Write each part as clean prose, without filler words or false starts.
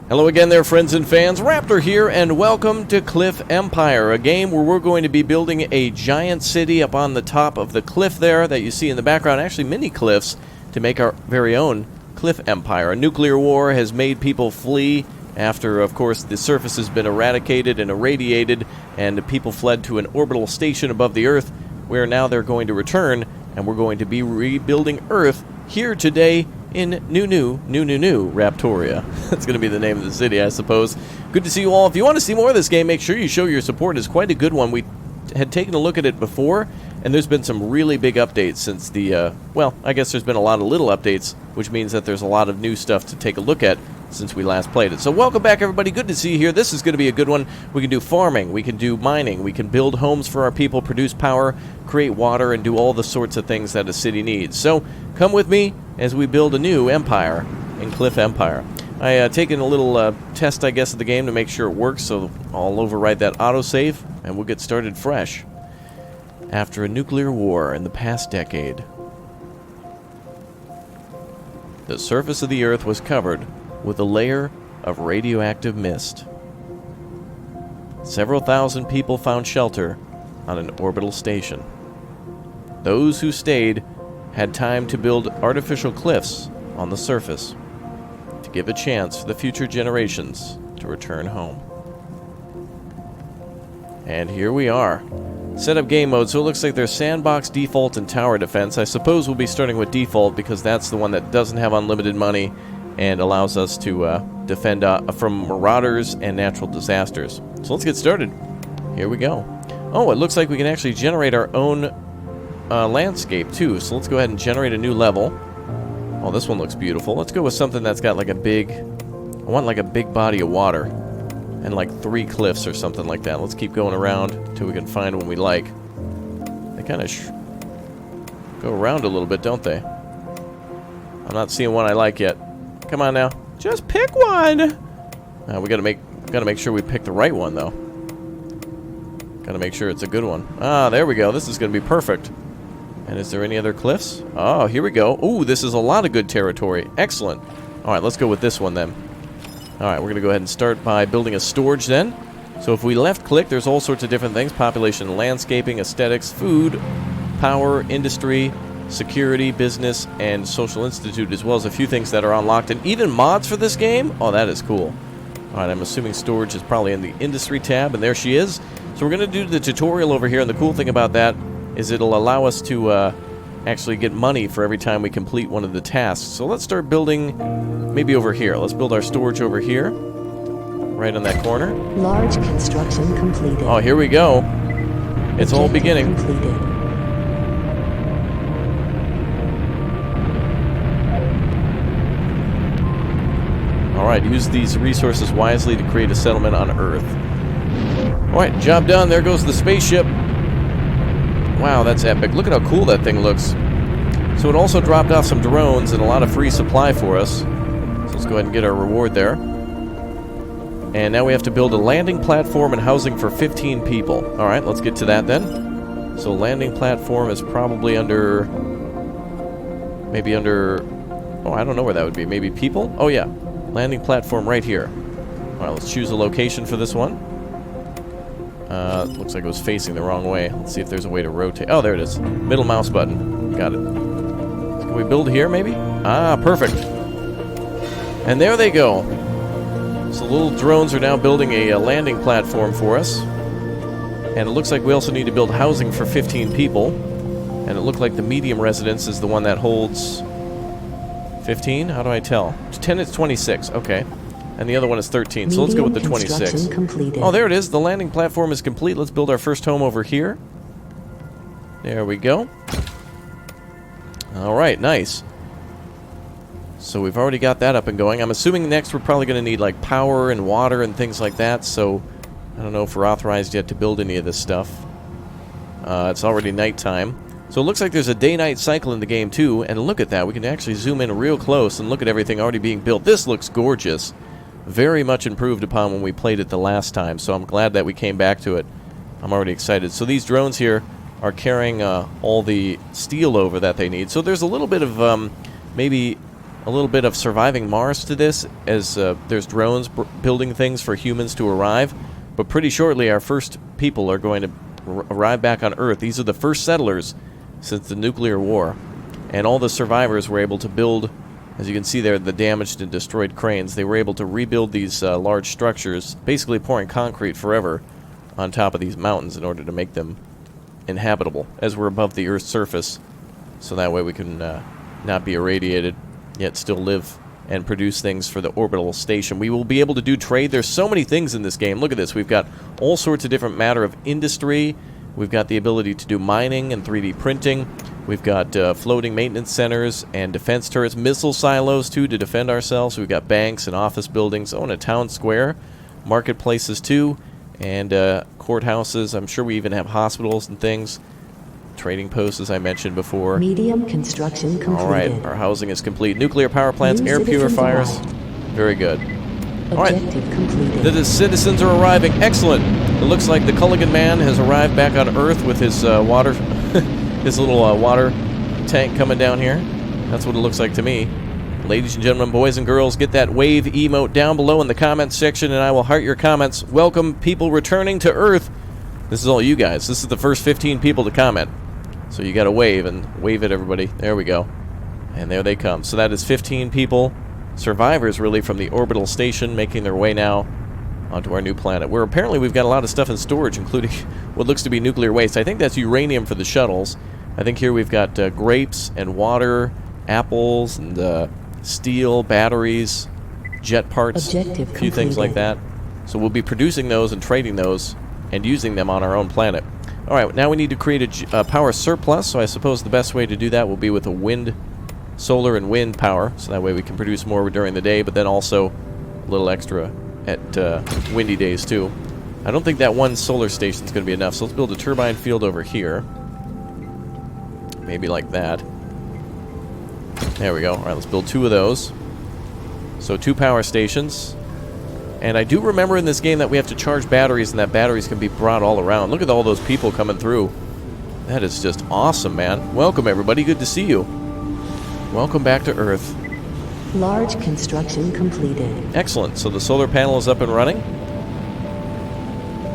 Hello again there, friends and fans. Raptor here, and welcome to Cliff Empire, a game where we're going to be building a giant city up on the top of the cliff there that you see in the background, actually mini cliffs, to make our very own Cliff Empire. A nuclear war has made people flee after, of course, the surface has been eradicated and irradiated, and people fled to an orbital station above the Earth, where now they're going to return, and we're going to be rebuilding Earth here today in new Raptoria. That's going to be the name of the city, I suppose. Good to see you all. If you want to see more of this game, make sure you show your support. It's quite a good one. We had taken a look at it before, and there's been some really big updates since the, well, I guess there's been a lot of little updates, which means that there's a lot of new stuff to take a look at since we last played it. So welcome back, everybody. Good to see you here. This is going to be a good one. We can do farming, we can do mining, we can build homes for our people, produce power, create water, and do all the sorts of things that a city needs. So come with me as we build a new empire in Cliff Empire. I taken a little test, I guess, of the game to make sure it works, so I'll override that autosave, and we'll get started fresh. After a nuclear war in the past decade, the surface of the Earth was covered with a layer of radioactive mist. Several thousand people found shelter on an orbital station. Those who stayed had time to build artificial cliffs on the surface to give a chance for the future generations to return home. And here we are. Set up game mode, so it looks like there's sandbox, default, and tower defense. I suppose we'll be starting with default because that's the one that doesn't have unlimited money and allows us to defend from marauders and natural disasters. So let's get started. Here we go. Oh, it looks like we can actually generate our own landscape too. So let's go ahead and generate a new level. Oh, this one looks beautiful. Let's go with something that's got like a big... I want like a big body of water and like 3 cliffs or something like that. Let's keep going around until we can find one we like. They kind of go around a little bit, don't they? I'm not seeing one I like yet. Come on now, just pick one. We gotta make sure we pick the right one though. Gotta make sure it's a good one. Ah, there we go. This is gonna be perfect. And is there any other cliffs? Oh, here we go. Ooh, this is a lot of good territory. Excellent. All right, let's go with this one then. All right, we're gonna go ahead and start by building a storage then. So if we left click, there's all sorts of different things: population, landscaping, aesthetics, food, power, industry, security, business, and social institute, as well as a few things that are unlocked, and even mods for this game. Oh, that is cool. Alright, I'm assuming storage is probably in the industry tab, and there she is. So we're going to do the tutorial over here, and the cool thing about that is it'll allow us to actually get money for every time we complete one of the tasks. So let's start building maybe over here. Let's build our storage over here, right on that corner. Large construction completed. Oh, here we go. It's all beginning. Completed. Alright, use these resources wisely to create a settlement on Earth. Alright, job done. There goes the spaceship. Wow, that's epic. Look at how cool that thing looks. So it also dropped off some drones and a lot of free supply for us. So let's go ahead and get our reward there. And now we have to build a landing platform and housing for 15 people. Alright, let's get to that then. So landing platform is probably under... maybe under... oh, I don't know where that would be. Maybe people? Oh, yeah. Landing platform right here. Alright, let's choose a location for this one. Looks like it was facing the wrong way. Let's see if there's a way to rotate. Oh, there it is. Middle mouse button. Got it. Can we build here, maybe? Ah, perfect. And there they go. So the little drones are now building a landing platform for us. And it looks like we also need to build housing for 15 people. And it looked like the medium residence is the one that holds... 15? How do I tell? 10 is 26. Okay. And the other one is 13. So let's go with the 26. Completed. Oh, there it is. The landing platform is complete. Let's build our first home over here. There we go. All right, nice. So we've already got that up and going. I'm assuming next we're probably going to need like power and water and things like that. So I don't know if we're authorized yet to build any of this stuff. It's already nighttime. So it looks like there's a day-night cycle in the game too, and look at that. We can actually zoom in real close and look at everything already being built. This looks gorgeous. Very much improved upon when we played it the last time, so I'm glad that we came back to it. I'm already excited. So these drones here are carrying all the steel over that they need. So there's a little bit of maybe a little bit of surviving Mars to this, as there's drones building things for humans to arrive. But pretty shortly, our first people are going to arrive back on Earth. These are the first settlers since the nuclear war. And all the survivors were able to build, as you can see there, the damaged and destroyed cranes. They were able to rebuild these large structures, basically pouring concrete forever on top of these mountains in order to make them inhabitable, as we're above the Earth's surface. So that way we can not be irradiated, yet still live and produce things for the orbital station. We will be able to do trade. There's so many things in this game. Look at this. We've got all sorts of different matter of industry. We've got the ability to do mining and 3D printing. We've got floating maintenance centers and defense turrets, missile silos, too, to defend ourselves. We've got banks and office buildings. Oh, and a town square. Marketplaces, too. And courthouses. I'm sure we even have hospitals and things. Trading posts, as I mentioned before. Medium construction completed. All right, our housing is complete. Nuclear power plants, New air citizens purifiers. arrived. Very good. All right, Objective completed. the citizens are arriving. Excellent. It looks like the Culligan man has arrived back on Earth with his water, his little water tank coming down here. That's what it looks like to me. Ladies and gentlemen, boys and girls, get that wave emote down below in the comments section, and I will heart your comments. Welcome people returning to Earth. This is all you guys. This is the first 15 people to comment. So you got to wave at everybody. There we go. And there they come. So that is 15 people, survivors really, from the orbital station, making their way now onto our new planet, where apparently we've got a lot of stuff in storage, including what looks to be nuclear waste. I think that's uranium for the shuttles. I think here we've got grapes and water, apples and steel, batteries, jet parts, Objective a few things like that. So we'll be producing those and trading those and using them on our own planet. All right, now we need to create a power surplus, so I suppose the best way to do that will be with a wind, solar and wind power, so that way we can produce more during the day, but then also a little extra at windy days too. I don't think that one solar station is going to be enough, so let's build a turbine field over here. Maybe like that. There we go. All right, let's build 2 of those. So 2 power stations. And I do remember in this game that we have to charge batteries, and that batteries can be brought all around. Look at all those people coming through. That is just awesome, man. Welcome, everybody. Good to see you. Welcome back to Earth. Large construction completed. Excellent. So the solar panel is up and running.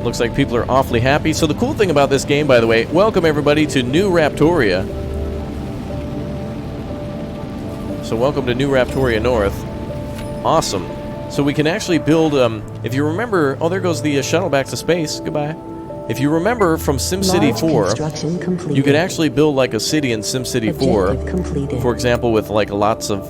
Looks like people are awfully happy. So the cool thing about this game, by the way, welcome everybody to New Raptoria. So welcome to New Raptoria North. Awesome. So we can actually build, if you remember, oh, there goes the shuttle back to space. Goodbye. If you remember from SimCity 4, you could actually build like a city in SimCity 4, for example, with like lots of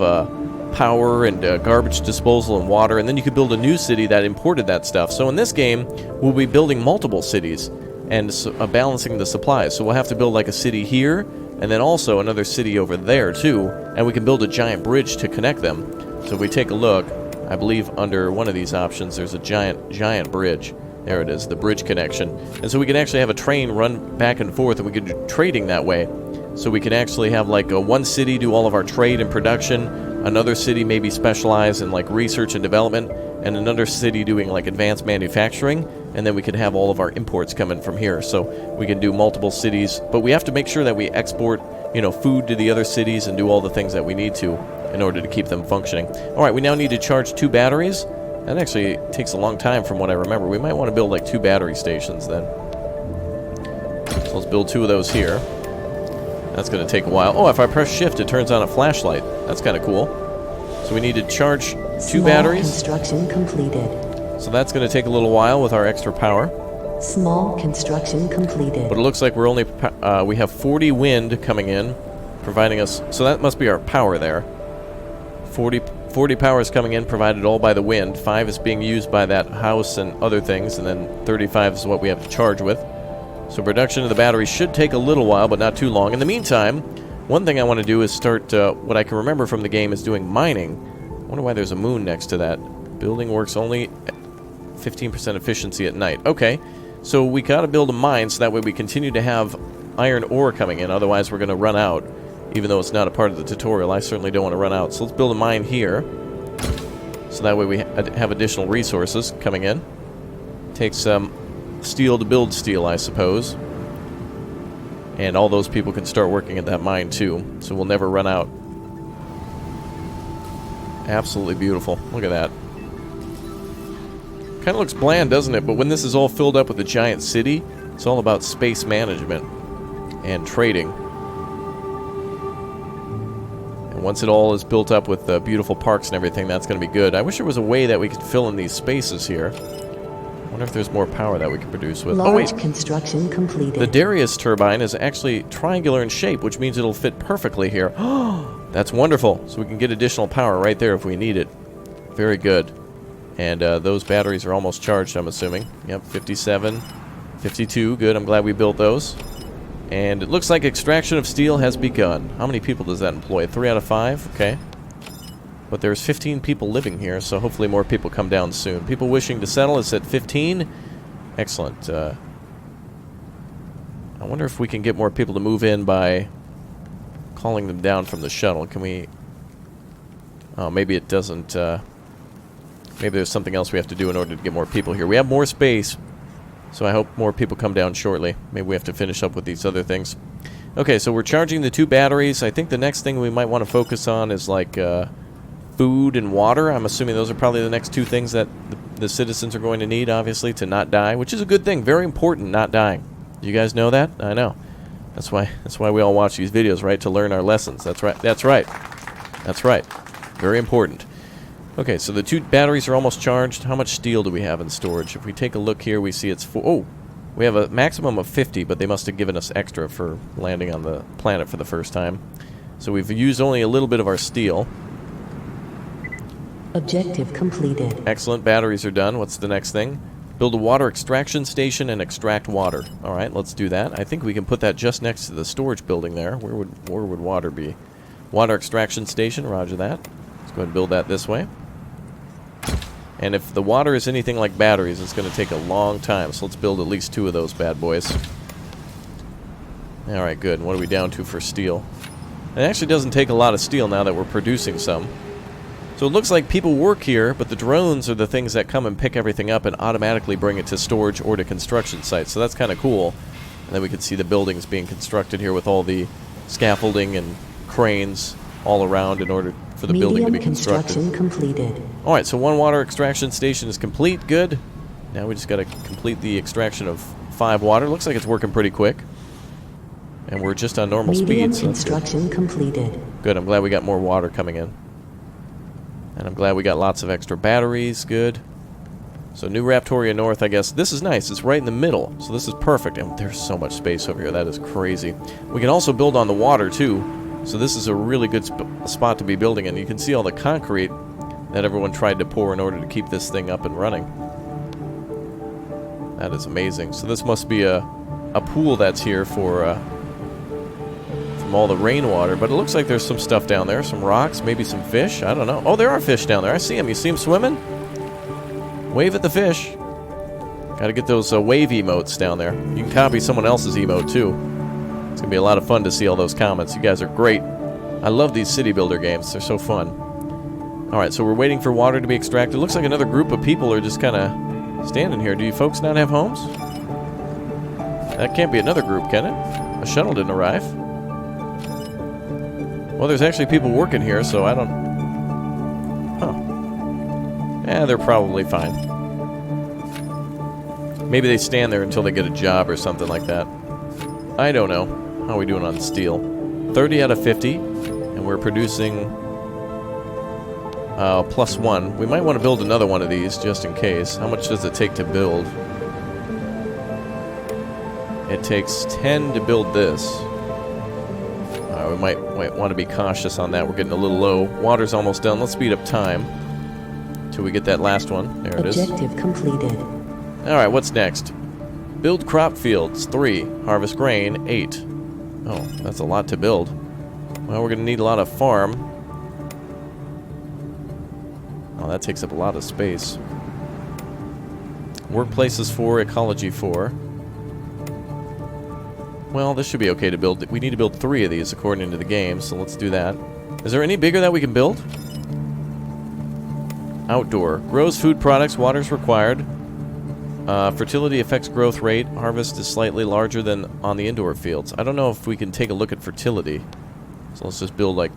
power and garbage disposal and water, and then you could build a new city that imported that stuff. So in this game, we'll be building multiple cities and balancing the supplies. So we'll have to build like a city here, and then also another city over there too, and we can build a giant bridge to connect them. So if we take a look, I believe under one of these options there's a giant bridge. There it is, the bridge connection. And so we can actually have a train run back and forth, and we can do trading that way. So we can actually have like one city do all of our trade and production, another city maybe specialize in like research and development, and another city doing like advanced manufacturing, and then we can have all of our imports coming from here. So we can do multiple cities, but we have to make sure that we export, you know, food to the other cities and do all the things that we need to in order to keep them functioning. All right, we now need to charge 2 batteries. That actually takes a long time from what I remember. We might want to build like 2 battery stations then. So let's build 2 of those here. That's going to take a while. Oh, if I press shift, it turns on a flashlight. That's kind of cool. So we need to charge 2 batteries. Construction completed. So that's going to take a little while with our extra power. Small construction completed. But it looks like we're only we have 40 wind coming in, providing us. So that must be our power there. 40 power is coming in, provided all by the wind. 5 is being used by that house and other things, and then 35 is what we have to charge with. So production of the battery should take a little while, but not too long. In the meantime, one thing I want to do is start, what I can remember from the game is doing mining. I wonder why there's a moon next to that. Building works only at 15% efficiency at night. Okay, so we got to build a mine so that way we continue to have iron ore coming in, otherwise we're going to run out. Even though it's not a part of the tutorial, I certainly don't want to run out. So let's build a mine here, so that way we have additional resources coming in. Takes some steel to build steel, I suppose. And all those people can start working at that mine too, so we'll never run out. Absolutely beautiful. Look at that. Kind of looks bland, doesn't it? But when this is all filled up with a giant city, it's all about space management and trading. And once it all is built up with beautiful parks and everything, that's going to be good. I wish there was a way that we could fill in these spaces here. I wonder if there's more power that we can produce with. Large construction completed. The Darius turbine is actually triangular in shape, which means it'll fit perfectly here. That's wonderful. So we can get additional power right there if we need it. Very good. And those batteries are almost charged, I'm assuming. Yep, 57, 52. Good, I'm glad we built those. And it looks like extraction of steel has begun. How many people does that employ? 3 out of 5? Okay. But there's 15 people living here, so hopefully more people come down soon. People wishing to settle is at 15. Excellent. I wonder if we can get more people to move in by calling them down from the shuttle. Can we... Oh, maybe it doesn't... Maybe there's something else we have to do in order to get more people here. We have more space, so I hope more people come down shortly. Maybe we have to finish up with these other things. Okay, so we're charging the 2 batteries. I think the next thing we might want to focus on is like food and water. I'm assuming those are probably the next 2 things that the citizens are going to need, obviously, to not die, which is a good thing. Very important, not dying. You guys know that? I know. That's why we all watch these videos, right? To learn our lessons. That's right. That's right. That's right. Very important. Okay, so the 2 batteries are almost charged. How much steel do we have in storage? If we take a look here, we see it's... Oh! We have a maximum of 50, but they must have given us extra for landing on the planet for the first time. So we've used only a little bit of our steel. Objective completed. Excellent. Batteries are done. What's the next thing? Build a water extraction station and extract water. Alright, let's do that. I think we can put that just next to the storage building there. Where would water be? Water extraction station, roger that. Let's go ahead and build that this way. And if the water is anything like batteries, it's going to take a long time. So let's build at least 2 of those bad boys. Alright, good. What are we down to for steel? It actually doesn't take a lot of steel now that we're producing some. So it looks like people work here, but the drones are the things that come and pick everything up and automatically bring it to storage or to construction sites. So that's kind of cool. And then we can see the buildings being constructed here with all the scaffolding and cranes all around in order for the building to be constructed. Medium construction completed. Alright, so 1 water extraction station is complete. Good. Now we just got to complete the extraction of 5 water. Looks like it's working pretty quick. And we're just on normal speed. Medium So construction completed. good, I'm glad we got more water coming in. And I'm glad we got lots of extra batteries. Good. So New Raptoria North, I guess. This is nice. It's right in the middle. So this is perfect. And there's so much space over here. That is crazy. We can also build on the water, too. So this is a really good spot to be building in. You can see all the concrete that everyone tried to pour in order to keep this thing up and running. That is amazing. So this must be a pool that's here for from all the rainwater. But it looks like there's some stuff down there. Some rocks, maybe some fish. I don't know. Oh, there are fish down there. I see them. You see them swimming? Wave at the fish. Got to get those wave emotes down there. You can copy someone else's emote, too. It's going to be a lot of fun to see all those comments. You guys are great. I love these city builder games. They're so fun. Alright, so we're waiting for water to be extracted. Looks like another group of people are just kind of standing here. Do you folks not have homes? That can't be another group, can it? A shuttle didn't arrive. Well, there's actually people working here, so I don't... Huh. Yeah, they're probably fine. Maybe they stand there until they get a job or something like that. I don't know. How are we doing on steel? 30 out of 50. And we're producing... +1. We might want to build another one of these, just in case. How much does it take to build? It takes 10 to build this. We might want to be cautious on that. We're getting a little low. Water's almost done. Let's speed up time till we get that last one. There it is. Objective completed. Alright, what's next? Build crop fields, 3. Harvest grain, 8. Oh, that's a lot to build. Well, we're going to need a lot of farm. Oh, that takes up a lot of space. Workplaces 4, ecology 4. Well, this should be okay to build. We need to build 3 of these according to the game, so let's do that. Is there any bigger that we can build? Outdoor. Grows food products, water's required. Fertility affects growth rate. Harvest is slightly larger than on the indoor fields. I don't know if we can take a look at fertility. So let's just build like...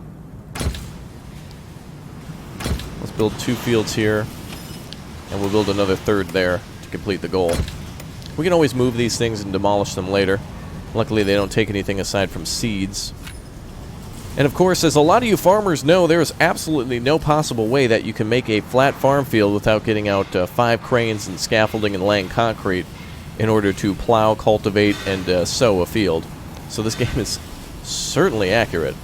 build 2 fields here, and we'll build another 3rd there to complete the goal. We can always move these things and demolish them later. Luckily, they don't take anything aside from seeds. And of course, as a lot of you farmers know, there is absolutely no possible way that you can make a flat farm field without getting out 5 cranes and scaffolding and laying concrete in order to plow, cultivate, and sow a field. So this game is certainly accurate.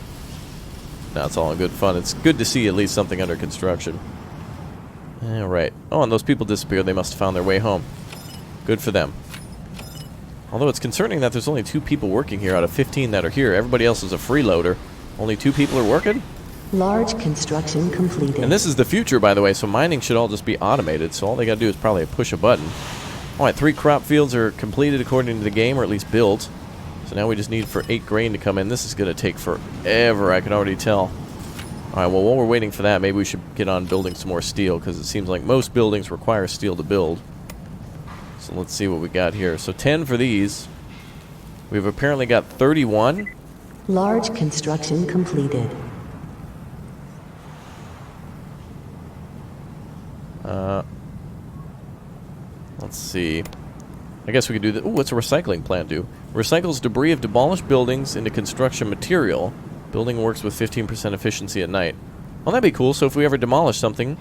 Now, it's all in good fun. It's good to see at least something under construction. Alright. Oh, and those people disappeared. They must have found their way home. Good for them. Although it's concerning that there's only 2 people working here out of 15 that are here. Everybody else is a freeloader. Only 2 people are working? Large construction completed. And this is the future, by the way, so mining should all just be automated, so all they gotta do is probably push a button. Alright, 3 crop fields are completed according to the game, or at least built. So now we just need for 8 grain to come in. This is gonna take forever, I can already tell. Alright, well, while we're waiting for that, maybe we should get on building some more steel, because it seems like most buildings require steel to build. So let's see what we got here. So 10 for these. We've apparently got 31. Large construction completed. Let's see. I guess we could do that. Ooh, what's a recycling plant do? Recycles debris of demolished buildings into construction material. Building works with 15% efficiency at night. Well, that'd be cool. So if we ever demolish something,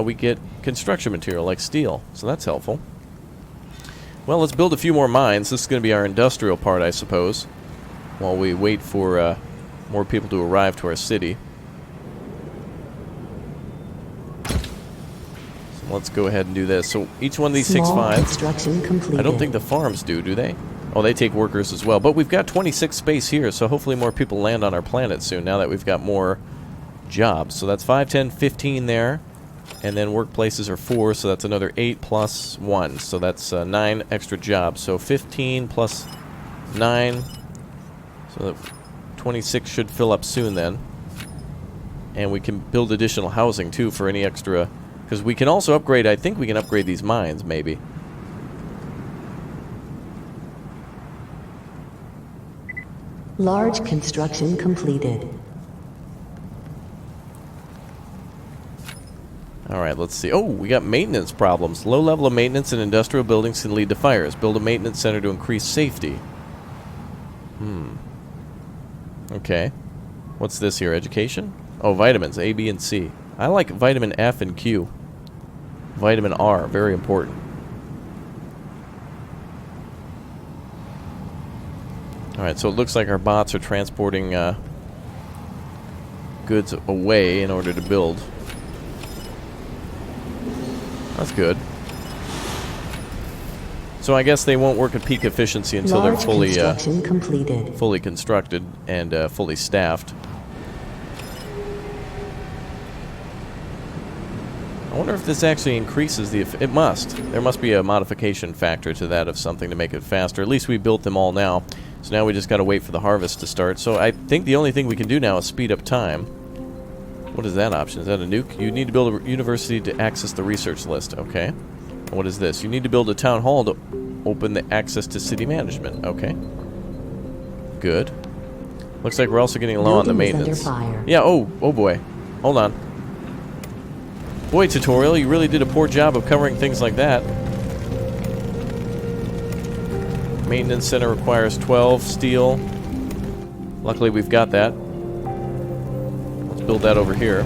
we get construction material like steel. So that's helpful. Well, let's build a few more mines. This is going to be our industrial part, I suppose, while we wait for more people to arrive to our city. So let's go ahead and do this. So each one of these takes 5. Construction completed. I don't think the farms do they? Oh, they take workers as well. But we've got 26 space here, so hopefully more people land on our planet soon now that we've got more jobs. So that's 5, 10, 15 there. And then workplaces are 4, so that's another 8 plus 1. So that's 9 extra jobs. So 15 plus 9. So that 26 should fill up soon then. And we can build additional housing too for any extra... Because we can also upgrade... I think we can upgrade these mines, maybe. Large construction completed. Alright, let's see. Oh, we got maintenance problems. Low level of maintenance in industrial buildings can lead to fires. Build a maintenance center to increase safety. Okay. What's this here? Education? Oh, vitamins. A, B, and C. I like vitamin F and Q. Vitamin R. Very important. Alright, so it looks like our bots are transporting goods away in order to build. That's good. So I guess they won't work at peak efficiency until they're fully fully constructed and fully staffed. I wonder if this actually increases the... It must. There must be a modification factor to that of something to make it faster. At least we built them all now. So now we just got to wait for the harvest to start. So I think the only thing we can do now is speed up time. What is that option? Is that a nuke? You need to build a university to access the research list. Okay. And what is this? You need to build a town hall to open the access to city management. Okay. Good. Looks like we're also getting low on the maintenance. Yeah, oh boy. Hold on. Boy, tutorial, you really did a poor job of covering things like that. Maintenance center requires 12 steel. Luckily, we've got that. Let's build that over here.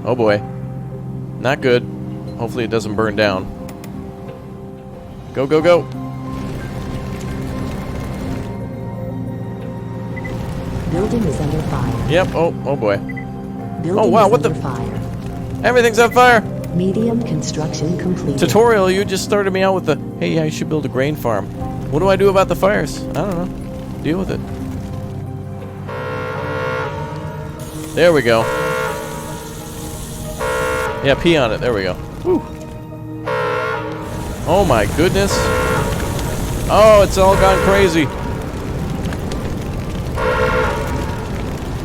Oh boy. Not good. Hopefully it doesn't burn down. Go, go, go! Building is under fire. Yep, oh boy. Building oh wow, is what under the... fire. Everything's on fire! Medium construction complete. Tutorial, you just started me out with the, hey, I should build a grain farm. What do I do about the fires? I don't know. Deal with it. There we go. Yeah, pee on it. There we go. Whew. Oh my goodness. Oh, it's all gone crazy.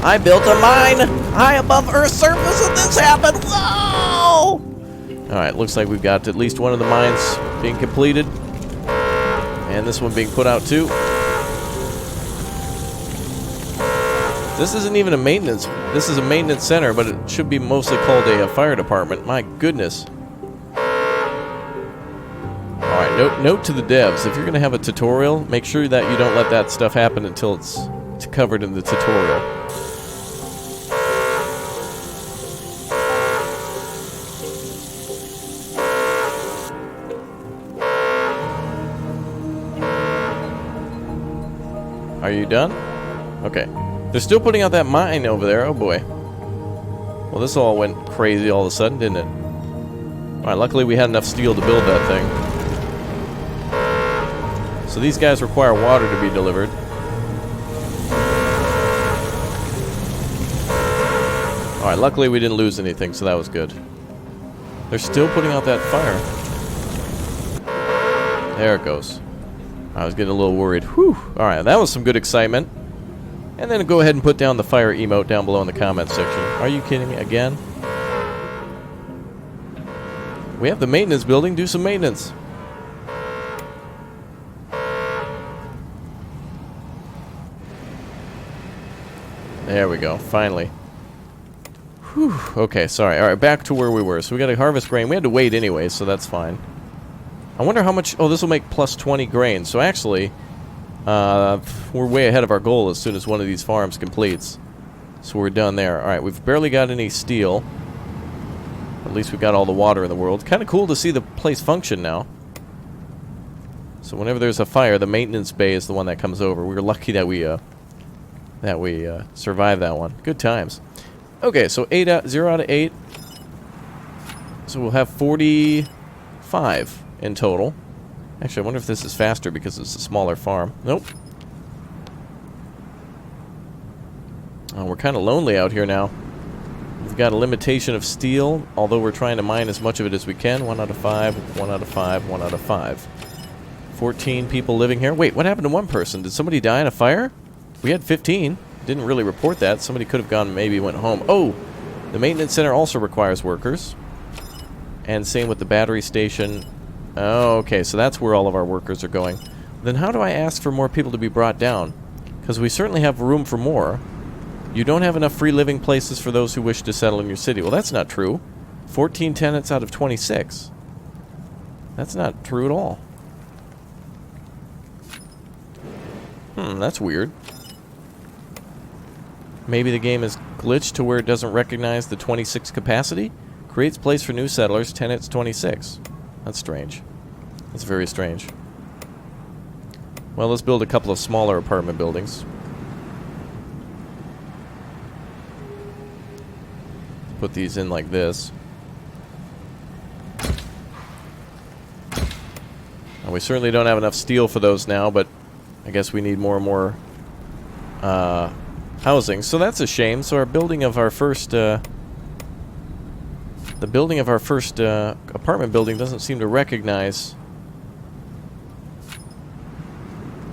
I built a mine high above Earth's surface and this happened. Whoa! Alright, looks like we've got at least one of the mines being completed. And this one being put out too. This isn't even a maintenance. This is a maintenance center, but it should be mostly called a fire department. My goodness. Alright, note to the devs. If you're going to have a tutorial, make sure that you don't let that stuff happen until it's covered in the tutorial. Are you done? Okay. They're still putting out that mine over there. Oh boy. Well, this all went crazy all of a sudden, didn't it? Alright, luckily we had enough steel to build that thing. So these guys require water to be delivered. Alright, luckily we didn't lose anything, so that was good. They're still putting out that fire. There it goes. I was getting a little worried. Whew. Alright, that was some good excitement. And then go ahead and put down the fire emote down below in the comment section. Are you kidding me? Again? We have the maintenance building. Do some maintenance. There we go. Finally. Whew. Okay, sorry. Alright, back to where we were. So we got to harvest grain. We had to wait anyway, so that's fine. I wonder how much... Oh, this will make plus 20 grain. So actually... we're way ahead of our goal as soon as one of these farms completes. So we're done there. Alright, we've barely got any steel. At least we've got all the water in the world. Kind of cool to see the place function now. So whenever there's a fire, the maintenance bay is the one that comes over. We were lucky that we survived that one. Good times. Okay, so 0 out of 8. So we'll have 45 in total. Actually, I wonder if this is faster because it's a smaller farm. Nope. Oh, we're kind of lonely out here now. We've got a limitation of steel, although we're trying to mine as much of it as we can. 1 out of 5, 1 out of 5, 1 out of 5. 14 people living here. Wait, what happened to one person? Did somebody die in a fire? We had 15. Didn't really report that. Somebody could have gone, maybe went home. Oh! The maintenance center also requires workers. And same with the battery station. Oh, okay, so that's where all of our workers are going. Then how do I ask for more people to be brought down? Because we certainly have room for more. You don't have enough free living places for those who wish to settle in your city. Well, that's not true. 14 tenants out of 26. That's not true at all. That's weird. Maybe the game is glitched to where it doesn't recognize the 26 capacity? Creates place for new settlers, tenants 26. That's strange. That's very strange. Well, let's build a couple of smaller apartment buildings. Put these in like this. And we certainly don't have enough steel for those now, but I guess we need more and more housing. So that's a shame. So our building of our first... the building of our first apartment building doesn't seem to recognize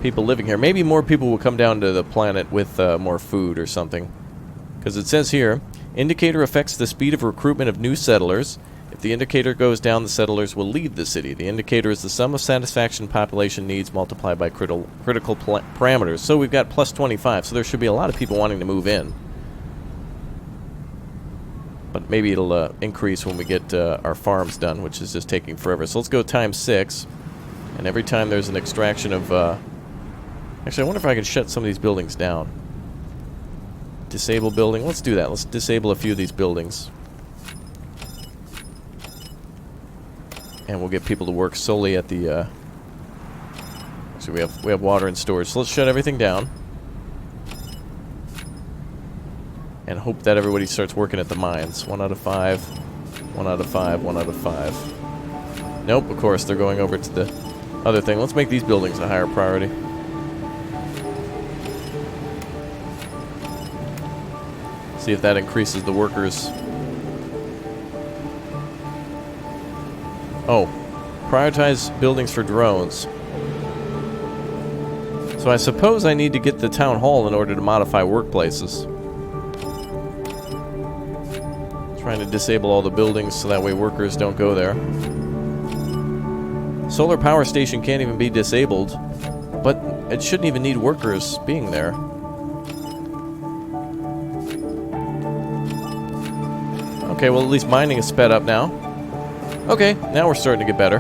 people living here. Maybe more people will come down to the planet with more food or something. Because it says here, indicator affects the speed of recruitment of new settlers. If the indicator goes down, the settlers will leave the city. The indicator is the sum of satisfaction population needs multiplied by critical parameters. So we've got plus 25, so there should be a lot of people wanting to move in. But maybe it'll increase when we get our farms done, which is just taking forever. So let's go times 6. And every time there's an extraction of... Actually, I wonder if I can shut some of these buildings down. Disable building. Let's do that. Let's disable a few of these buildings. And we'll get people to work solely at the... Actually, we have water and storage. So let's shut everything down. And hope that everybody starts working at the mines. 1 out of 5. 1 out of 5. 1 out of 5. Nope, of course, they're going over to the other thing. Let's make these buildings a higher priority. See if that increases the workers. Oh, prioritize buildings for drones. So I suppose I need to get the town hall in order to modify workplaces. Trying to disable all the buildings so that way workers don't go there. Solar power station can't even be disabled, but it shouldn't even need workers being there. Okay, well, at least mining is sped up now. Okay, now we're starting to get better.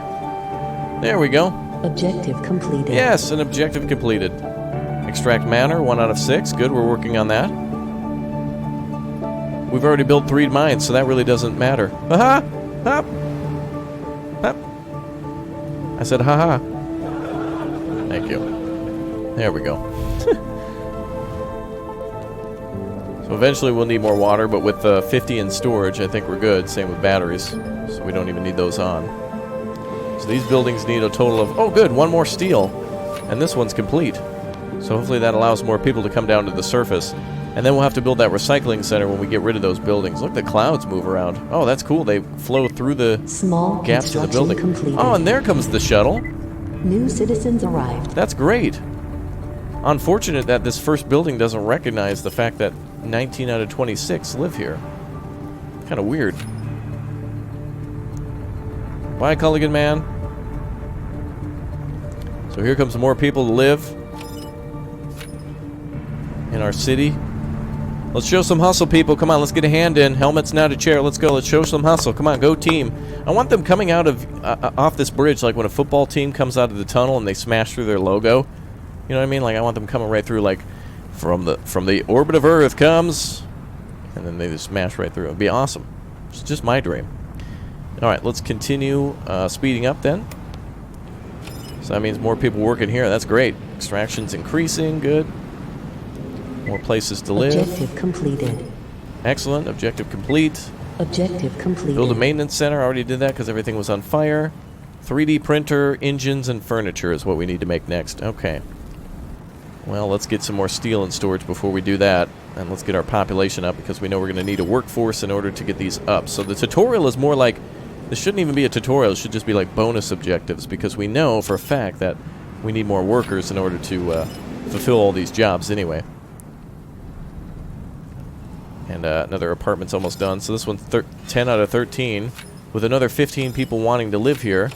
There we go. Objective completed. Yes, an objective completed. Extract manor, 1 out of 6. Good, we're working on that. We've already built 3 mines, so that really doesn't matter. Haha! Hop! Hop! I said haha. Thank you. There we go. So eventually we'll need more water, but with 50 in storage, I think we're good. Same with batteries, so we don't even need those on. So these buildings need a total of... Oh, good, 1 more steel. And this one's complete. So hopefully that allows more people to come down to the surface. And then we'll have to build that recycling center when we get rid of those buildings. Look, the clouds move around. Oh, that's cool. They flow through the Small gaps of the building. completed. Oh, and there comes the shuttle. New citizens arrived. That's great. Unfortunate that this first building doesn't recognize the fact that 19 out of 26 live here. Kind of weird. Bye, Culligan man. So here comes some more people to live in our city. Let's show some hustle, people. Come on, let's get a hand in. Helmets, not a chair. Let's go. Let's show some hustle. Come on, go team. I want them coming out of off this bridge, like when a football team comes out of the tunnel and they smash through their logo. You know what I mean? Like I want them coming right through, like from the orbit of Earth comes, and then they just smash right through. It'd be awesome. It's just my dream. All right, let's continue speeding up then. So that means more people working here. That's great. Extraction's increasing. Good. More places to live. Objective completed. Excellent. Objective complete. Objective completed. Build a maintenance center. I already did that because everything was on fire. 3D printer, engines, and furniture is what we need to make next. Okay. Well, let's get some more steel in storage before we do that. And let's get our population up because we know we're going to need a workforce in order to get these up. So the tutorial is more like... This shouldn't even be a tutorial. It should just be like bonus objectives because we know for a fact that we need more workers in order to fulfill all these jobs anyway. And another apartment's almost done. So this one's 10 out of 13 with another 15 people wanting to live here.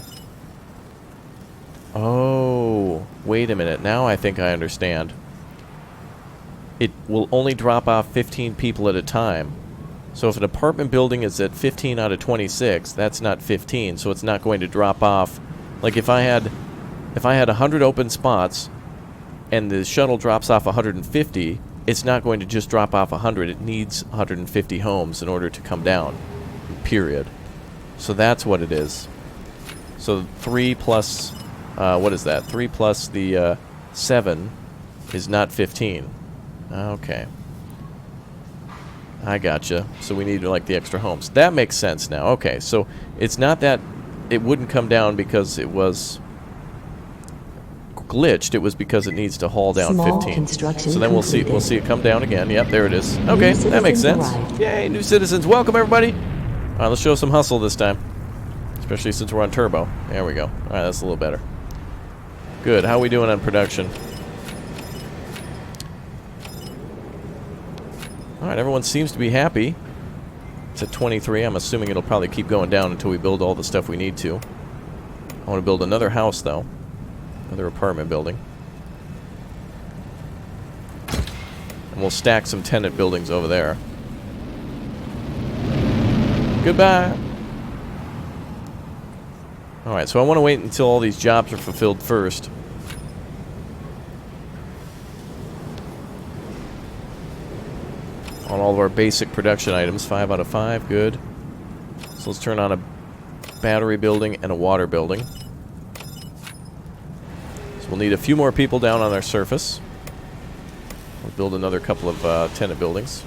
Oh, wait a minute. Now I think I understand. It will only drop off 15 people at a time. So if an apartment building is at 15 out of 26, that's not 15, so it's not going to drop off. Like if I had 100 open spots and the shuttle drops off 150, it's not going to just drop off 100. It needs 150 homes in order to come down. Period. So that's what it is. So 3 plus what is that? 3 plus the 7 is not 15. Okay. I gotcha. So we need like the extra homes. That makes sense now. Okay, so it's not that it wouldn't come down because it was glitched. It was because it needs to haul down Small 15. construction So then we'll see it come down again. Yep, there it is. Okay, that makes sense. Arrived. Yay, new citizens. Welcome everybody. All right, let's show some hustle this time. Especially since we're on turbo. There we go. All right, that's a little better. Good. How are we doing on production? Alright, everyone seems to be happy. It's at 23. I'm assuming it'll probably keep going down until we build all the stuff we need to. I want to build another house, though. Another apartment building. And we'll stack some tenant buildings over there. Goodbye! Alright, so I want to wait until all these jobs are fulfilled first. On all of our basic production items. 5 out of 5, good. So let's turn on a battery building and a water building. So we'll need a few more people down on our surface. We'll build another couple of tenant buildings.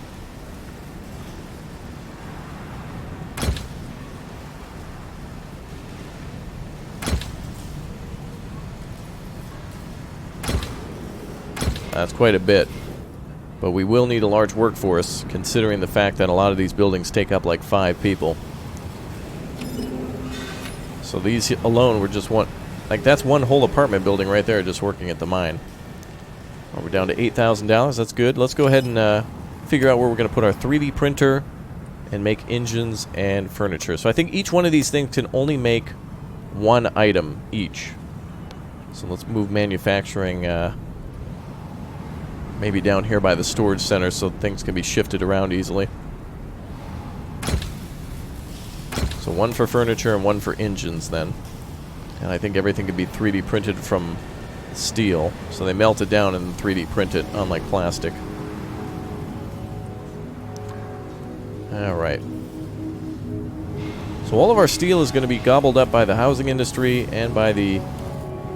That's quite a bit. But we will need a large workforce, considering the fact that a lot of these buildings take up like 5 people. So these alone were just one... Like, that's one whole apartment building right there just working at the mine. Well, we're down to $8,000. That's good. Let's go ahead and figure out where we're going to put our 3D printer and make engines and furniture. So I think each one of these things can only make one item each. So let's move manufacturing... maybe down here by the storage center so things can be shifted around easily. So one for furniture and one for engines then. And I think everything could be 3D printed from steel. So they melt it down and 3D print it, unlike plastic. Alright. So all of our steel is going to be gobbled up by the housing industry and by the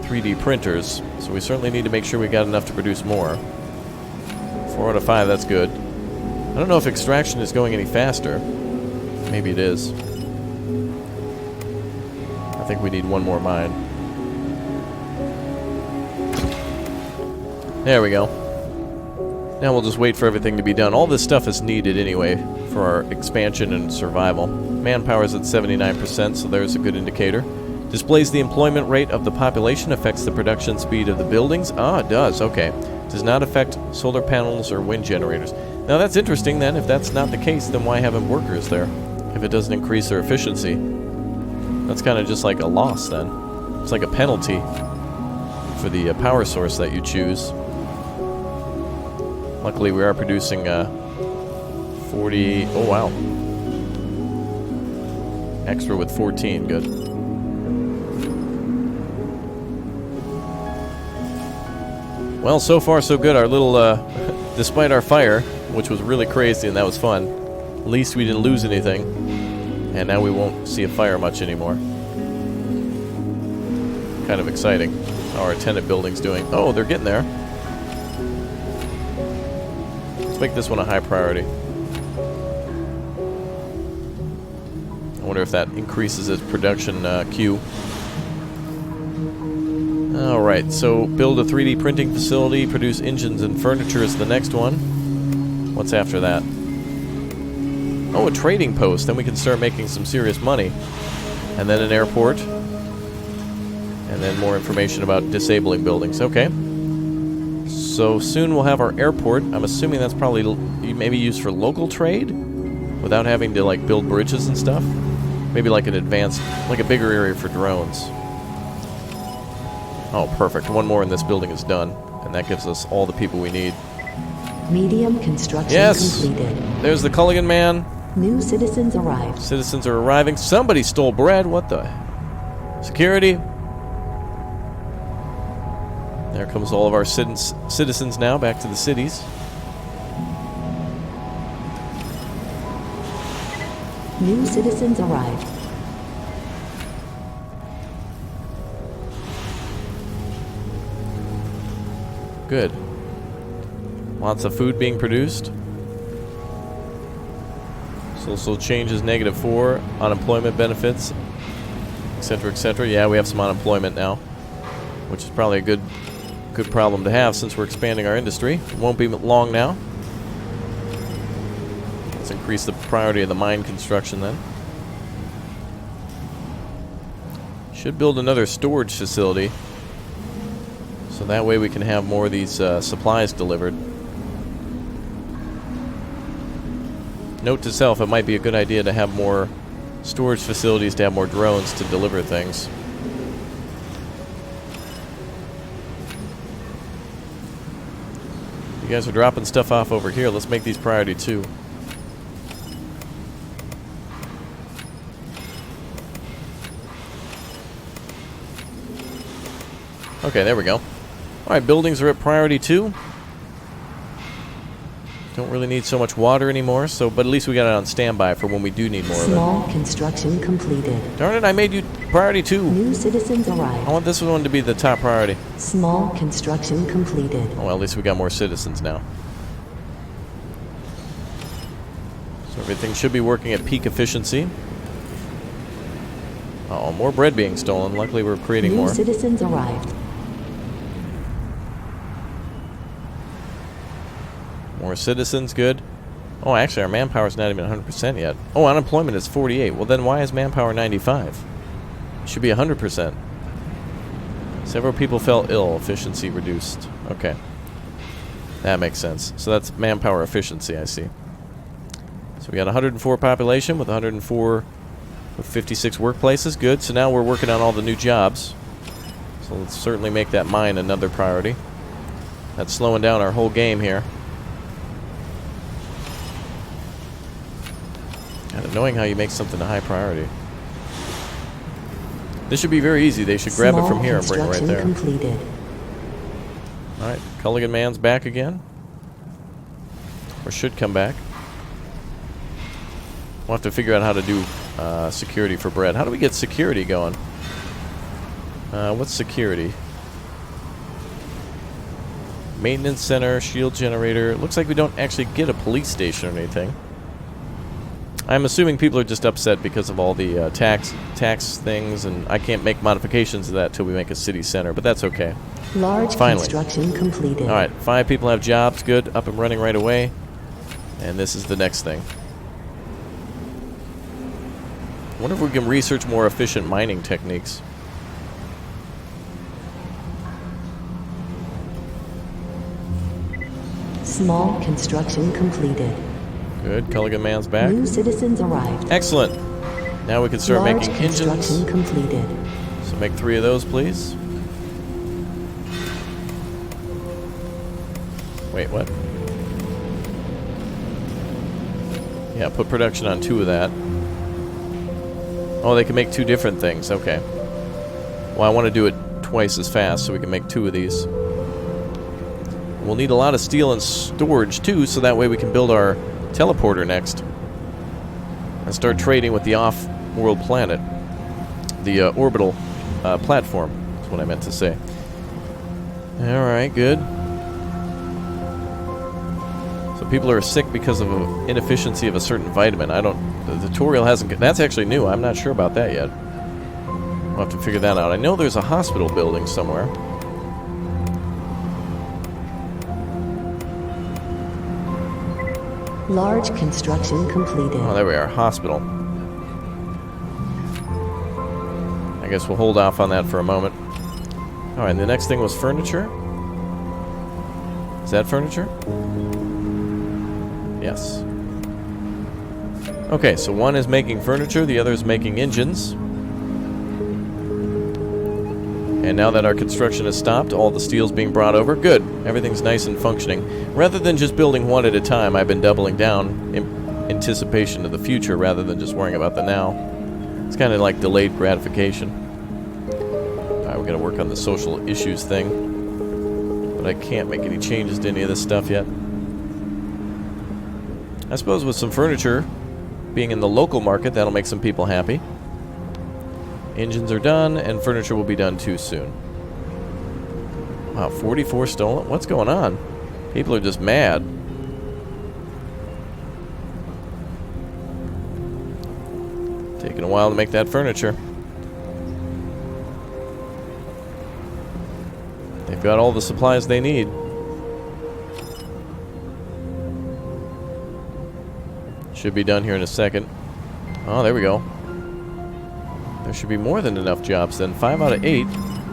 3D printers. So we certainly need to make sure we got enough to produce more. 4 out of 5, that's good. I don't know if extraction is going any faster. Maybe it is. I think we need one more mine. There we go. Now we'll just wait for everything to be done. All this stuff is needed anyway for our expansion and survival. Manpower is at 79%, so there's a good indicator. Displays the employment rate of the population, affects the production speed of the buildings. Ah, it does, okay. Does not affect solar panels or wind generators. Now that's interesting then. If that's not the case, then why have workers there? If it doesn't increase their efficiency. That's kind of just like a loss then. It's like a penalty for the power source that you choose. Luckily we are producing 40... Oh wow. Extra with 14, good. Well, so far so good. Our little, despite our fire, which was really crazy and that was fun, at least we didn't lose anything. And now we won't see a fire much anymore. Kind of exciting. How our tenant building's doing. Oh, they're getting there. Let's make this one a high priority. I wonder if that increases its production queue. Alright, so build a 3D printing facility, produce engines and furniture is the next one. What's after that? Oh, a trading post. Then we can start making some serious money. And then an airport. And then more information about disabling buildings. Okay. So soon we'll have our airport. I'm assuming that's probably maybe used for local trade? Without having to, like, build bridges and stuff? Maybe like an advanced, like a bigger area for drones. Oh, perfect. One more and this building is done. And that gives us all the people we need. Medium construction completed. There's the Culligan man. New citizens arrived. Citizens are arriving. Somebody stole bread. What the? Security. There comes all of our citizens now back to the cities. New citizens arrived. Good. Lots of food being produced. Social changes -4. Unemployment benefits, etc., etc. Yeah, we have some unemployment now, which is probably a good problem to have since we're expanding our industry. It won't be long now. Let's increase the priority of the mine construction then. Should build another storage facility, so that way we can have more of these supplies delivered. Note to self, it might be a good idea to have more storage facilities, to have more drones to deliver things. You guys are dropping stuff off over here. Let's make these priority 2. Okay, there we go. Alright, buildings are at priority 2. Don't really need so much water anymore, but at least we got it on standby for when we do need more of it. Small construction completed. Darn it, I made you priority 2. New citizens arrived. I want this one to be the top priority. Small construction completed. Oh, well, at least we got more citizens now. So everything should be working at peak efficiency. Uh-oh, more bread being stolen. Luckily we're creating more. New citizens arrived. More citizens, good. Oh, actually, our manpower is not even 100% yet. Oh, unemployment is 48. Well, then why is manpower 95? It should be 100%. Several people fell ill. Efficiency reduced. Okay. That makes sense. So that's manpower efficiency, I see. So we got 104 population with 104 with 56 workplaces. Good. So now we're working on all the new jobs. So let's certainly make that mine another priority. That's slowing down our whole game here. God, annoying how you make something a high priority. This should be very easy. They should grab it from here and bring it right there. Completed. Alright, Culligan Man's back again. Or should come back. We'll have to figure out how to do security for bread. How do we get security going? What's security? Maintenance center, shield generator. Looks like we don't actually get a police station or anything. I'm assuming people are just upset because of all the tax things, and I can't make modifications to that till we make a city center, but that's okay. Large construction completed. Alright, 5 people have jobs, good, up and running right away. And this is the next thing. I wonder if we can research more efficient mining techniques. Small construction completed. Good, Culligan Man's back. New citizens arrived. Excellent. Now we can start making engines. Construction completed. So make 3 of those, please. Wait, what? Yeah, put production on 2 of that. Oh, they can make 2 different things. Okay. Well, I want to do it twice as fast so we can make 2 of these. We'll need a lot of steel and storage, too, so that way we can build our teleporter next. And start trading with the off-world planet. The orbital platform, is what I meant to say. Alright, good. So people are sick because of inefficiency of a certain vitamin. The tutorial hasn't... That's actually new. I'm not sure about that yet. We'll have to figure that out. I know there's a hospital building somewhere. Large construction completed. Oh, there we are. Hospital. I guess we'll hold off on that for a moment. Alright, and the next thing was furniture. Is that furniture? Yes. Okay, so one is making furniture, the other is making engines. And now that our construction has stopped, all the steel's being brought over. Good. Everything's nice and functioning. Rather than just building one at a time, I've been doubling down in anticipation of the future rather than just worrying about the now. It's kind of like delayed gratification. Alright, we're going to work on the social issues thing. But I can't make any changes to any of this stuff yet. I suppose with some furniture being in the local market, that'll make some people happy. Engines are done, and furniture will be done too soon. Wow, 44 stolen? What's going on? People are just mad. Taking a while to make that furniture. They've got all the supplies they need. Should be done here in a second. Oh, there we go. There should be more than enough jobs then. 5 out of 8.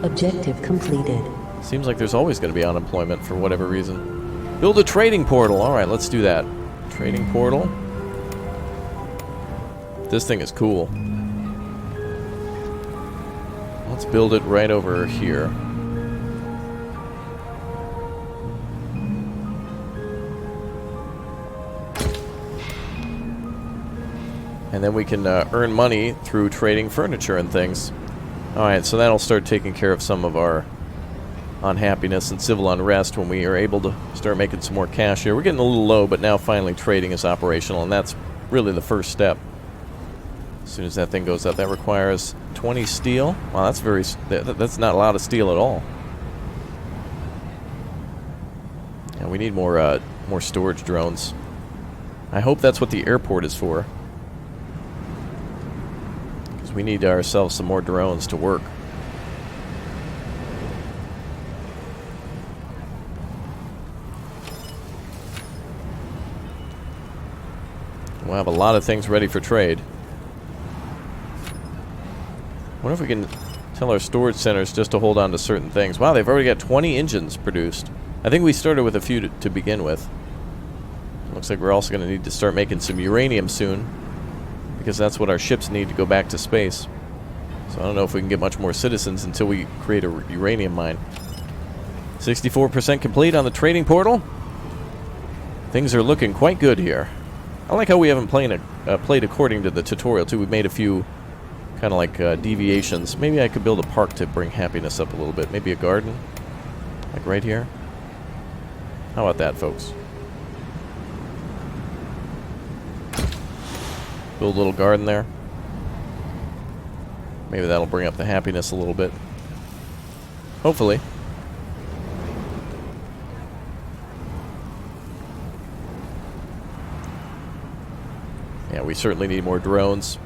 Objective completed. Seems like there's always going to be unemployment for whatever reason. Build a trading portal. Alright, let's do that. Trading portal. This thing is cool. Let's build it right over here. And then we can earn money through trading furniture and things. Alright, so that'll start taking care of some of our unhappiness and civil unrest when we are able to start making some more cash here. We're getting a little low, but now finally trading is operational, and that's really the first step. As soon as that thing goes up, that requires 20 steel. Wow, that's not a lot of steel at all. And we need more storage drones. I hope that's what the airport is for. We need ourselves some more drones to work. We'll have a lot of things ready for trade. I wonder if we can tell our storage centers just to hold on to certain things. Wow, they've already got 20 engines produced. I think we started with a few to begin with. Looks like we're also going to need to start making some uranium soon, because that's what our ships need to go back to space. So I don't know if we can get much more citizens until we create a uranium mine. 64% complete on the trading portal. Things are looking quite good here. I like how we haven't played according to the tutorial, too. We've made a few Kind of like deviations. Maybe I could build a park to bring happiness up a little bit. Maybe a garden. Like right here. How about that, folks? Build a little garden there. Maybe that'll bring up the happiness a little bit. Hopefully. Yeah, we certainly need more drones.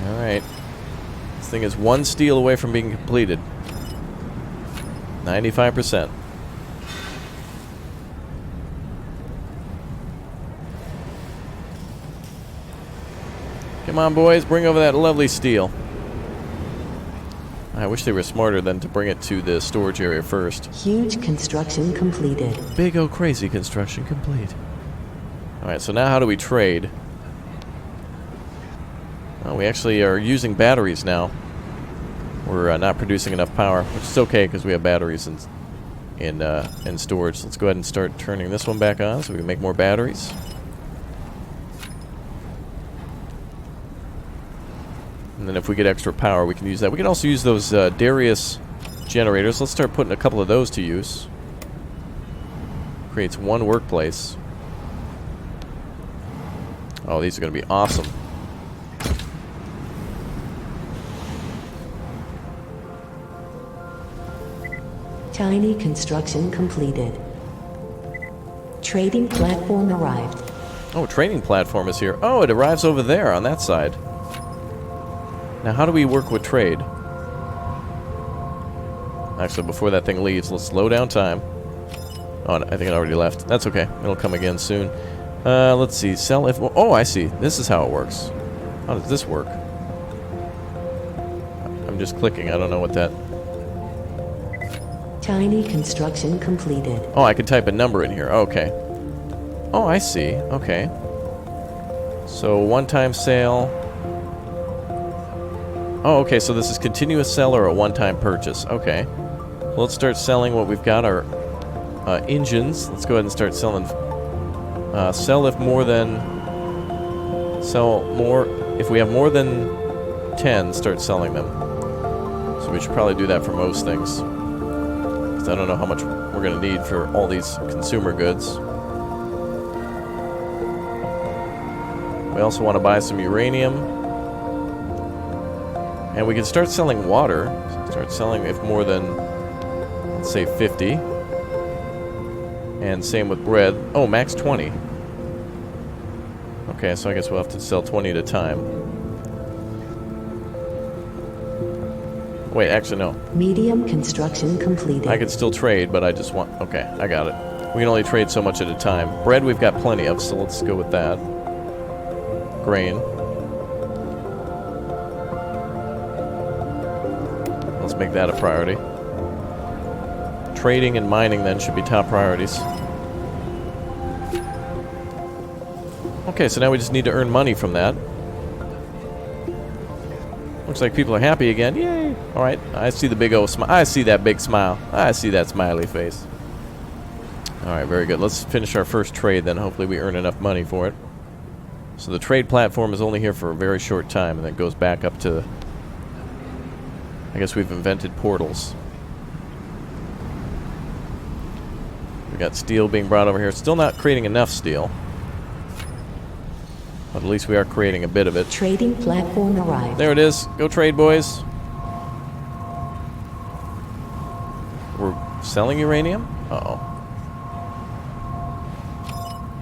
Alright. This thing is 1 steel away from being completed. 95%. Come on, boys, bring over that lovely steel. I wish they were smarter than to bring it to the storage area first. Huge construction completed. Big O crazy construction complete. Alright, so now how do we trade? We actually are using batteries now. We're not producing enough power, which is okay because we have batteries in storage. Let's go ahead and start turning this one back on so we can make more batteries. And then if we get extra power, we can use that. We can also use those Darius generators. Let's start putting a couple of those to use. Creates 1 workplace. Oh, these are going to be awesome. Tiny construction completed. Trading platform arrived. Oh, trading platform is here. Oh, it arrives over there on that side. Now, how do we work with trade? Actually, before that thing leaves, let's slow down time. Oh, I think it already left. That's okay. It'll come again soon. Let's see. Sell if... Oh, I see. This is how it works. How does this work? I'm just clicking. I don't know what that... Tiny construction completed. Oh, I can type a number in here. Okay. Oh, I see. Okay. So, one-time sale... Oh, okay, so this is continuous sell or a one-time purchase. Okay. Well, let's start selling what we've got. Our engines. Let's go ahead and start selling. Sell if more than... Sell more... If we have more than 10, start selling them. So we should probably do that for most things. Because I don't know how much we're going to need for all these consumer goods. We also want to buy some uranium. And we can start selling water. Start selling if more than, let's say, 50. And same with bread. Oh, max 20. Okay, so I guess we'll have to sell 20 at a time. Wait, actually, no. Medium construction completed. I could still trade, but I just want... Okay, I got it. We can only trade so much at a time. Bread we've got plenty of, so let's go with that. Grain. Let's make that a priority. Trading and mining then should be top priorities. Okay, so now we just need to earn money from that. Looks like people are happy again. Yay! Alright, I see the big old smile. I see that big smile. I see that smiley face. Alright, very good. Let's finish our first trade then. Hopefully we earn enough money for it. So the trade platform is only here for a very short time and then goes back up to... I guess we've invented portals. We got steel being brought over here. Still not creating enough steel. But at least we are creating a bit of it. Trading platform arrived. There it is. Go trade, boys. We're selling uranium? Uh-oh.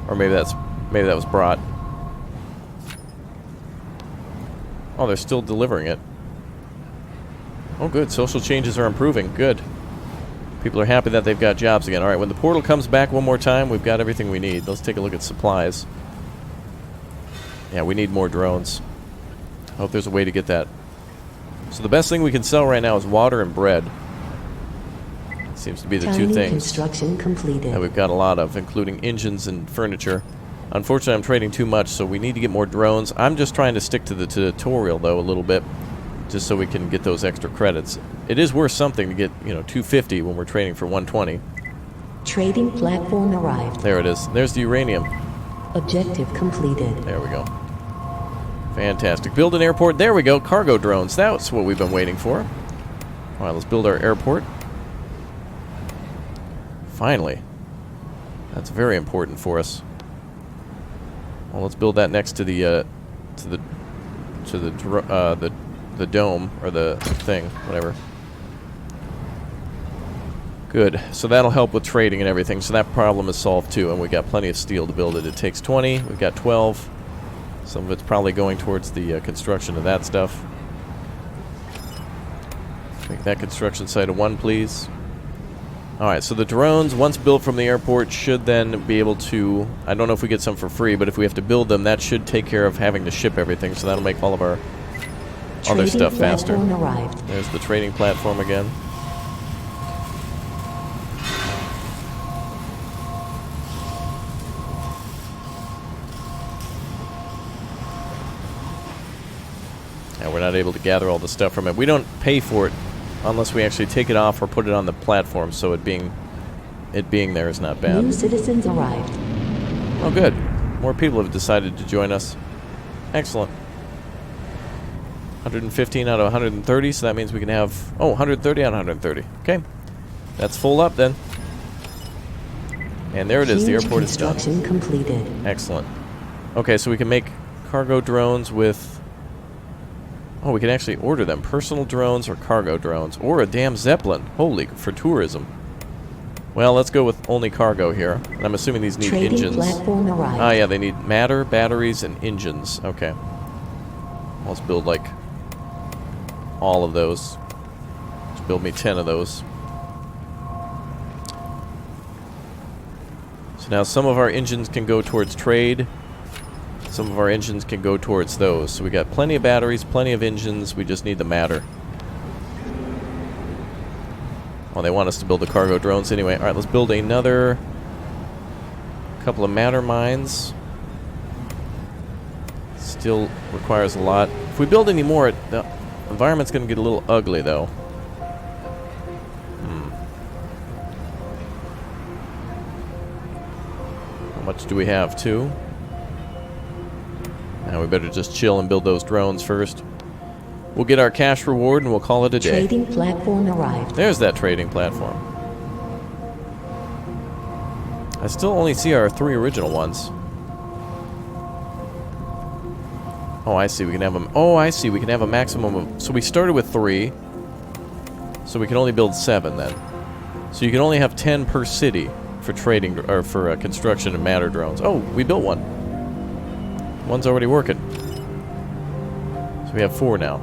Or maybe that was brought. Oh, they're still delivering it. Oh, good. Social changes are improving. Good. People are happy that they've got jobs again. All right, when the portal comes back one more time, we've got everything we need. Let's take a look at supplies. Yeah, we need more drones. I hope there's a way to get that. So the best thing we can sell right now is water and bread. Seems to be the Tiny two things construction completed. that we've got a lot of, including engines and furniture. Unfortunately, I'm trading too much, so we need to get more drones. I'm just trying to stick to the tutorial, though, a little bit, just so we can get those extra credits. It is worth something to get, 250 when we're trading for 120. Trading platform arrived. There it is. There's the uranium. Objective completed. There we go. Fantastic. Build an airport. There we go. Cargo drones. That's what we've been waiting for. All right, let's build our airport. Finally. That's very important for us. Well, let's build that next to the dome or the thing, whatever. Good. So that'll help with trading and everything. So that problem is solved too, and we got plenty of steel to build it. It takes 20. We've got 12. Some of it's probably going towards the construction of that stuff. Make that construction site a 1, please. Alright, so the drones, once built from the airport, should then be able to... I don't know if we get some for free, but if we have to build them, that should take care of having to ship everything, so that'll make all of our other stuff faster. Arrived. There's the trading platform again. And we're not able to gather all the stuff from it. We don't pay for it unless we actually take it off or put it on the platform, so it being there is not bad. New citizens arrived. Oh, good. More people have decided to join us. Excellent. 115 out of 130, so that means we can have... Oh, 130 out of 130. Okay. That's full up, then. And there it is. The airport is done. Construction completed. Excellent. Okay, so we can make cargo drones with... Oh, we can actually order them. Personal drones or cargo drones. Or a damn Zeppelin. Holy, for tourism. Well, let's go with only cargo here. And I'm assuming these need Trading engines. platform arrived. Ah, yeah, they need matter, batteries, and engines. Okay. Let's build, like, all of those. Let's build me 10 of those. So now some of our engines can go towards trade. Some of our engines can go towards those. So we got plenty of batteries, plenty of engines. We just need the matter. Well, they want us to build the cargo drones anyway. Alright, let's build another couple of matter mines. Still requires a lot. If we build any more, the environment's going to get a little ugly, though. How much do we have, too? Now we better just chill and build those drones first. We'll get our cash reward and we'll call it a day. Trading platform arrived. There's that trading platform. I still only see our 3 original ones. Oh, I see. We can have them. Oh, I see. We can have a maximum of... So we started with 3. So we can only build 7 then. So you can only have 10 per city for trading or for construction and matter drones. Oh, we built one. One's already working. So we have 4 now.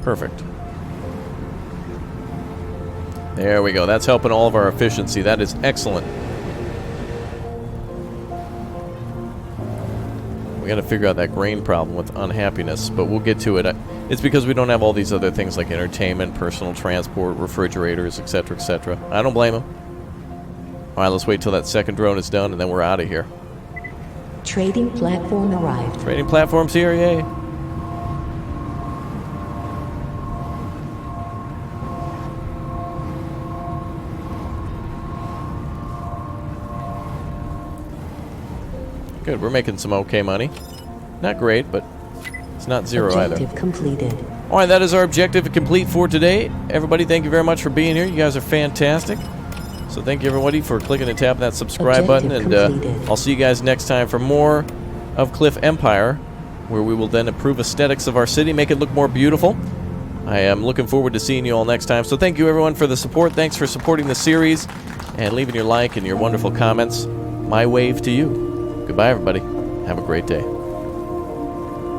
Perfect. There we go. That's helping all of our efficiency. That is excellent. We gotta figure out that grain problem with unhappiness, but we'll get to it. It's because we don't have all these other things like entertainment, personal transport, refrigerators, etc., etc. I don't blame them. Alright, let's wait till that second drone is done, and then we're out of here. Trading platform arrived. Trading platform's here, yay. Good, we're making some okay money. Not great, but it's not zero Objective either. completed. Alright, that is our objective complete for today. Everybody, thank you very much for being here. You guys are fantastic. So thank you everybody for clicking and tapping that subscribe button, and I'll see you guys next time for more of Cliff Empire, where we will then improve aesthetics of our city, make it look more beautiful. I am looking forward to seeing you all next time. So thank you everyone for the support. Thanks for supporting the series and leaving your like and your wonderful comments. My wave to you. Goodbye everybody. Have a great day.